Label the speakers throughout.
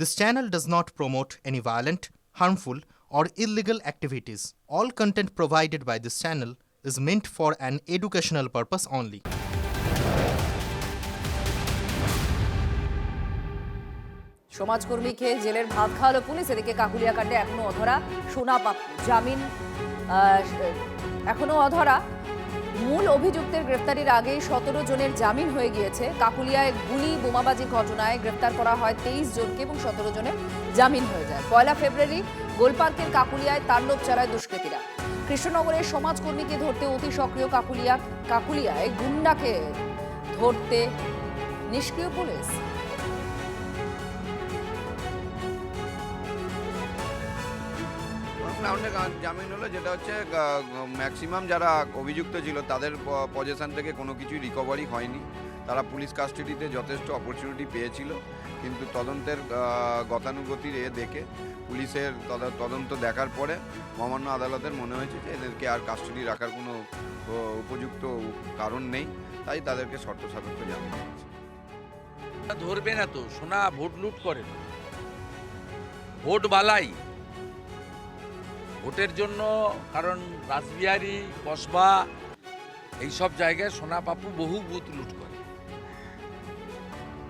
Speaker 1: This channel does not promote any violent, harmful, or illegal activities. All content provided by this channel is meant for an educational purpose only.
Speaker 2: সমাজকর্মীকে জেলের ভাত খাওয়ালো police. এদিকে কাকুলিয়া কাণ্ডে এখনো অধরা সোনা পাপ্পু, জামিন এখনো অধরা। মূল অভিযুক্তের গ্রেফতারির আগেই 17 জনের জামিন হয়ে গিয়েছে। কাকুলিয়ায় গুলি বোমাবাজির ঘটনায় গ্রেফতার করা হয় 23 জনকে এবং 17 জনের জামিন হয়ে যায়। 1 ফেব্রুয়ারি গোলপার্কের কাকুলিয়ায় তাণ্ডব চালায় দুষ্কৃতীরা। কৃষ্ণনগরের সমাজকর্মীকে ধরতে অতি সক্রিয় কাকুলিয়ায় গুন্ডাকে ধরতে নিষ্ক্রিয় পুলিশ।
Speaker 3: রাউন্ডে জামিন হলো, যেটা হচ্ছে ম্যাক্সিমাম যারা অভিযুক্ত ছিল তাদের পজিশন থেকে কোনো কিছুই রিকভারি হয়নি। তারা পুলিশ কাস্টাডিতে যথেষ্ট অপরচুনিটি পেয়েছিল, কিন্তু তদন্তের গতানুগতির দেখে পুলিশের তদন্ত দেখার পরে মহামান্য আদালতের মনে হয়েছে যে এদেরকে আর কাস্টাডি রাখার কোনো উপযুক্ত কারণ নেই, তাই তাদেরকে শর্ত সাপেক্ষ জামিন দিয়েছে।
Speaker 4: ধরবে না তো, সোনা ভোট লুট করে, ভোট বালাই ভোটের জন্য। কারণ রাসবিহারী, কসবা এইসব জায়গায় সোনা পাপ্পু বহু বুথ লুট করে।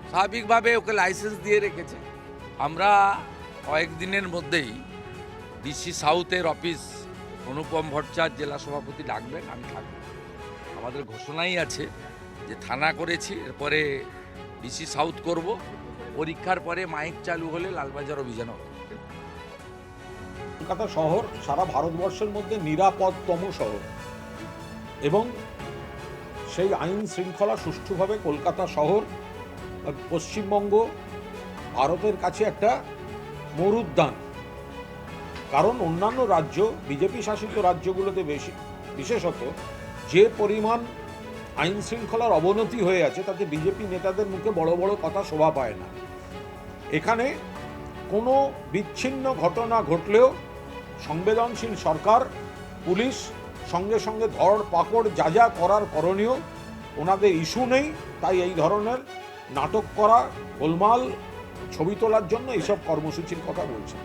Speaker 4: স্বাভাবিকভাবে ওকে লাইসেন্স দিয়ে রেখেছে। আমরা কয়েকদিনের মধ্যেই ডিসি সাউথের অফিস অনুপম ভট্টাচার্য জেলা সভাপতি ডাকবেন, আমি থাকব। আমাদের ঘোষণাই আছে যে থানা করেছি, এরপরে ডিসি সাউথ করব। পরীক্ষার পরে মাইক চালু হলে লালবাজার অভিযান হবে।
Speaker 5: কলকাতা শহর সারা ভারতবর্ষের মধ্যে নিরাপদতম শহর, এবং সেই আইন শৃঙ্খলা সুষ্ঠুভাবে কলকাতা শহর পশ্চিমবঙ্গ ভারতের কাছে একটা মরুদ্যান। কারণ অন্যান্য রাজ্য, বিজেপি শাসিত রাজ্যগুলোতে বিশেষত যে পরিমাণ আইন শৃঙ্খলার অবনতি হয়ে আছে, তাতে বিজেপি নেতাদের মুখে বড় বড় কথা শোভা পায় না। এখানে কোনো বিচ্ছিন্ন ঘটনা ঘটলেও সংবেদনশীল সরকার, পুলিশ সঙ্গে সঙ্গে ধর পাকড় যা যা করার করণীয়, ওনাদের ইস্যু নেই। তাই এই ধরনের নাটক করা, গোলমাল ছবি তোলার জন্য এইসব কর্মসূচির কথা বলছেন।